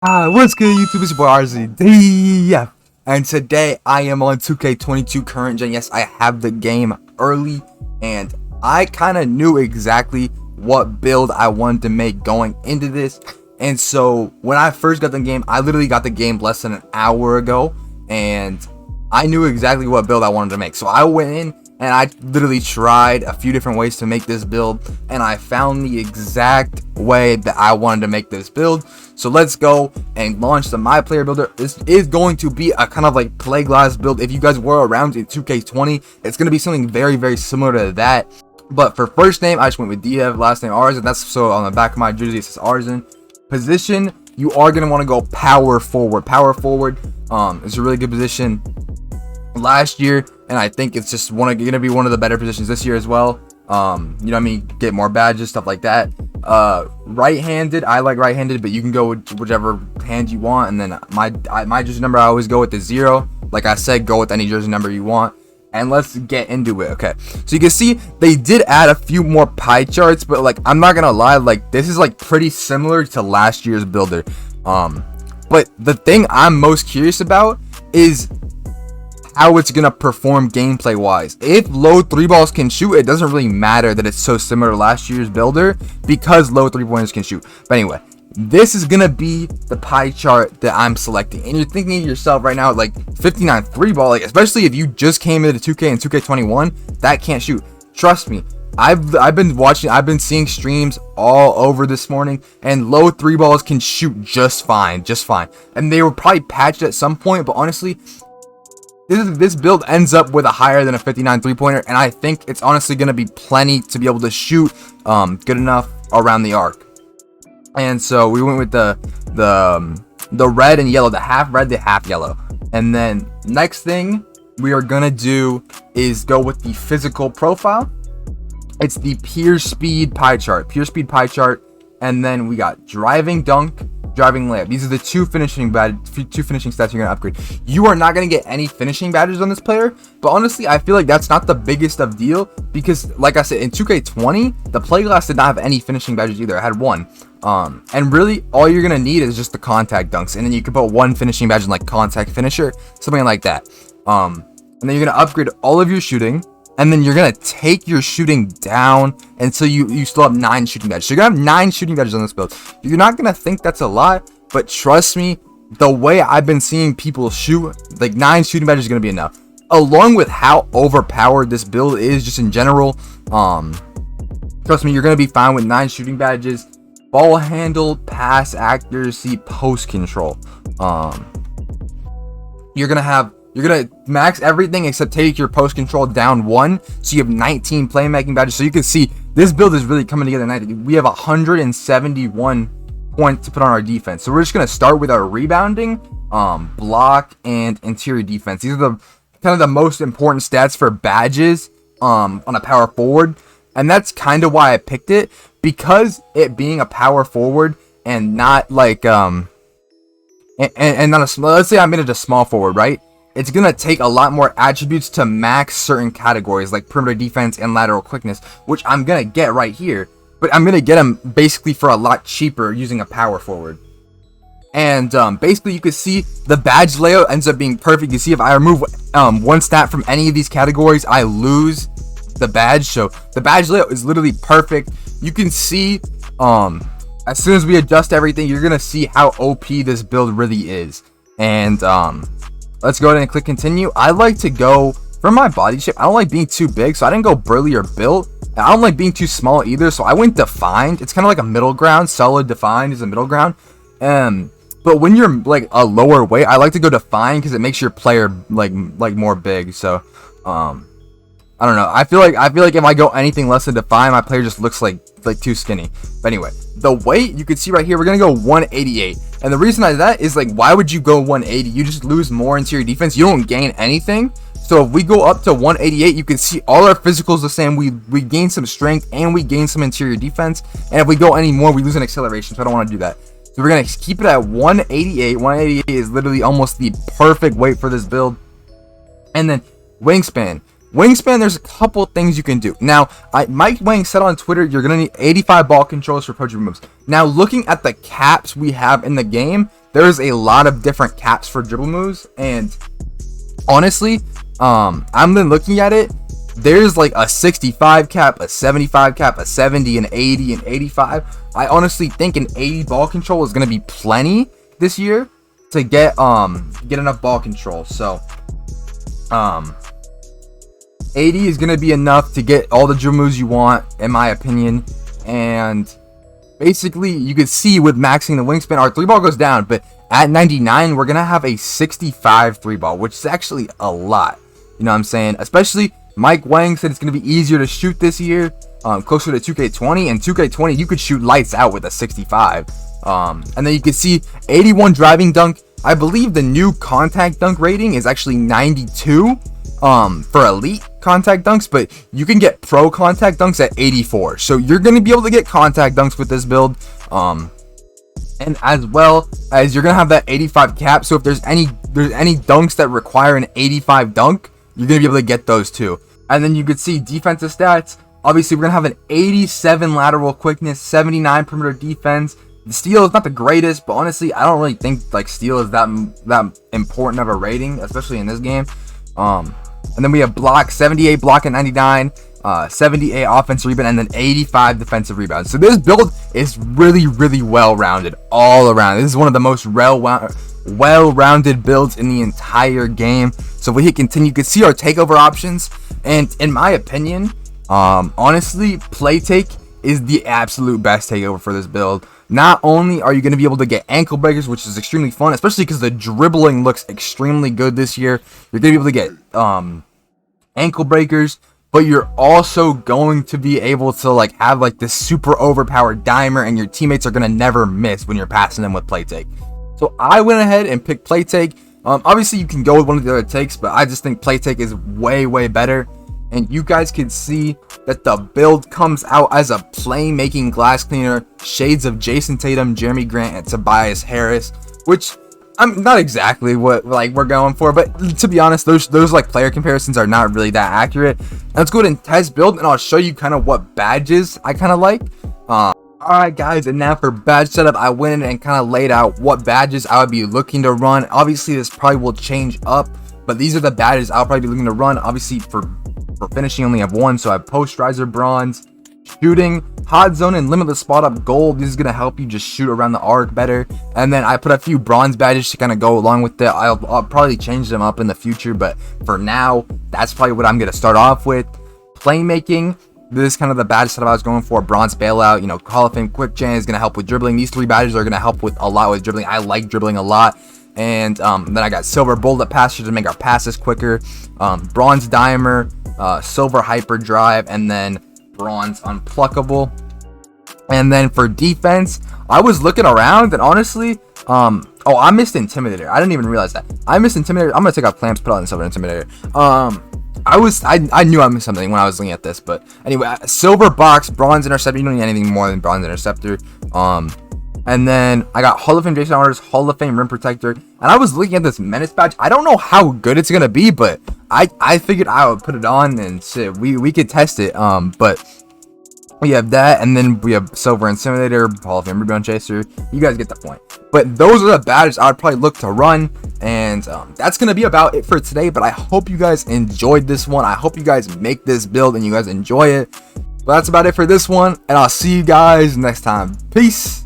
What's good, YouTube? It's your boy Aurzyn, DF, and today I am on 2K22 current gen. Yes, I have the game early, and I kind of knew exactly what build I wanted to make going into this. And so when I first got the game, I literally got the game less than an hour ago, and I knew exactly what build I wanted to make. So I went in and I literally tried a few different ways to make this build, and I found the exact way that I wanted to make this build. So let's go and launch the My Player Builder. This is going to be a kind of like Playglass build. If you guys were around in 2K20, it's going to be something very, very similar to that. But for first name, I just went with DF, last name Aurzyn. That's so on the back of my jersey, it says Aurzyn. Position, you are going to want to go power forward. Power forward is a really good position last year, and I think it's just going to be one of the better positions this year as well. You know what I mean, get more badges, stuff like that. Right-handed, I like right-handed, but you can go with whichever hand you want. And then my jersey number, I always go with the 0. Like I said, go with any jersey number you want. And let's get into it. Okay, so you can see they did add a few more pie charts, but like I'm not gonna lie, like this is like pretty similar to last year's builder. But the thing I'm most curious about is how it's gonna perform gameplay wise. If low 3 balls can shoot, it doesn't really matter that it's so similar to last year's builder because low 3-pointers can shoot. But anyway, this is gonna be the pie chart that I'm selecting, and you're thinking to yourself right now, like 59 3 ball, like especially if you just came into 2K and 2K21, that can't shoot. Trust me, I've been seeing streams all over this morning, and low 3 balls can shoot just fine, and they were probably patched at some point. But honestly, this build ends up with a higher than a 59 3-pointer, and I think it's honestly going to be plenty to be able to shoot good enough around the arc. And so we went with the red and yellow, the half red, the half yellow. And then next thing we are going to do is go with the physical profile. It's the pure speed pie chart, and then we got driving dunk, driving layup. These are the two finishing stats you're gonna upgrade. You are not gonna get any finishing badges on this player, but honestly, I feel like that's not the biggest of deal because, like I said, in 2K20, the Playglass did not have any finishing badges either. It had one. And really, all you're gonna need is just the contact dunks, and then you can put one finishing badge in like contact finisher, something like that. And then you're gonna upgrade all of your shooting. And then you're going to take your shooting down until you still have 9 shooting badges. So you're going to have 9 shooting badges on this build. You're not going to think that's a lot, but trust me, the way I've been seeing people shoot, like 9 shooting badges is going to be enough. Along with how overpowered this build is just in general, trust me, you're going to be fine with 9 shooting badges. Ball handle, pass accuracy, post control. You're going to max everything except take your post control down 1, so you have 19 playmaking badges. So you can see this build is really coming together nicely. We have 171 points to put on our defense. So we're just going to start with our rebounding, block, and interior defense. These are the kind of the most important stats for badges on a power forward. And that's kind of why I picked it, because it being a power forward and not like and not a small, let's say I'm in a small forward, right? It's going to take a lot more attributes to max certain categories like perimeter defense and lateral quickness, which I'm going to get right here. But I'm going to get them basically for a lot cheaper using a power forward. And basically you can see the badge layout ends up being perfect. You see if I remove one stat from any of these categories, I lose the badge. So the badge layout is literally perfect. You can see as soon as we adjust everything, you're going to see how OP this build really is. And let's go ahead and click continue. I like to go for my body shape. I don't like being too big, so I didn't go burly or built. And I don't like being too small either, so I went defined. It's kind of like a middle ground. Solid defined is a middle ground. But when you're like a lower weight, I like to go defined because it makes your player like more big. So I don't know. I feel like if I go anything less than defined, my player just looks like too skinny. But anyway, the weight you can see right here, we're gonna go 188. And the reason I that is like, why would you go 180? You just lose more interior defense. You don't gain anything. So if we go up to 188, you can see all our physicals the same. We gain some strength and we gain some interior defense. And if we go any more, we lose an acceleration. So I don't want to do that. So we're gonna keep it at 188. 188 is literally almost the perfect weight for this build. And then wingspan. Wingspan, there's a couple things you can do. Now, Mike Wang said on Twitter, you're going to need 85 ball controls for pro dribble moves. Now, looking at the caps we have in the game, there's a lot of different caps for dribble moves. And honestly, I'm then looking at it. There's like a 65 cap, a 75 cap, a 70, an 80, an 85. I honestly think an 80 ball control is going to be plenty this year to get enough ball control. So 80 is going to be enough to get all the dribble moves you want, in my opinion. And basically, you can see with maxing the wingspan, our 3 ball goes down, but at 99, we're going to have a 65 3 ball, which is actually a lot. You know what I'm saying? Especially, Mike Wang said it's going to be easier to shoot this year, closer to 2K20. And 2K20, you could shoot lights out with a 65. And then you can see 81 driving dunk. I believe the new contact dunk rating is actually 92. For elite contact dunks, but you can get pro contact dunks at 84. So you're going to be able to get contact dunks with this build. And as well as you're going to have that 85 cap. So if there's any dunks that require an 85 dunk, you're going to be able to get those too. And then you could see defensive stats. Obviously, we're going to have an 87 lateral quickness, 79 perimeter defense. The steal is not the greatest, but honestly, I don't really think like steal is that important of a rating, especially in this game. And then we have block, 78 block at 99, 78 offensive rebound, and then 85 defensive rebounds. So this build is really, really well-rounded all around. This is one of the most well-rounded builds in the entire game. So if we hit continue, you can see our takeover options. And in my opinion, honestly, play take is the absolute best takeover for this build. Not only are you going to be able to get ankle breakers, which is extremely fun, especially because the dribbling looks extremely good this year. You're going to be able to get ankle breakers, but you're also going to be able to like have like this super overpowered dimer, and your teammates are going to never miss when you're passing them with play take. So I went ahead and picked play take. Obviously, you can go with one of the other takes, but I just think play take is way, way better. And you guys can see that the build comes out as a playmaking glass cleaner, shades of Jason Tatum, Jeremy Grant, and Tobias Harris, which I'm not exactly what like we're going for, but to be honest, those like player comparisons are not really that accurate. Let's go ahead and test build, and I'll show you kind of what badges I kind of like. Alright guys, and now for badge setup, I went in and kind of laid out what badges I would be looking to run. Obviously, this probably will change up, but these are the badges I'll probably be looking to run. Obviously, for finishing, only have one, so I have posterizer bronze, shooting, hot zone, and limitless spot up gold. This is going to help you just shoot around the arc better. And then I put a few bronze badges to kind of go along with it. I'll probably change them up in the future, but for now, that's probably what I'm going to start off with. Playmaking, this is kind of the badge setup I was going for. Bronze bailout, you know, Hall of Fame quick gen is going to help with dribbling. These 3 badges are going to help with a lot with dribbling. I like dribbling a lot. And then I got silver bullet passes to make our passes quicker, bronze dimer, silver hyperdrive, and then bronze unpluckable. And then for defense, I was looking around, and honestly, I missed intimidator. I didn't even realize that I missed intimidator. I'm gonna take off clamps, put on silver intimidator. I knew I missed something when I was looking at this, but anyway, silver box, bronze interceptor. You don't need anything more than bronze interceptor. And then I got Hall of Fame Jason Orders, Hall of Fame Rim Protector. And I was looking at this Menace badge. I don't know how good it's going to be, but I figured I would put it on and shit, we could test it. But we have that, and then we have Silver Intimidator, Hall of Fame Rebound Chaser. You guys get the point. But those are the badges I would probably look to run. And that's going to be about it for today. But I hope you guys enjoyed this one. I hope you guys make this build and you guys enjoy it. But that's about it for this one. And I'll see you guys next time. Peace.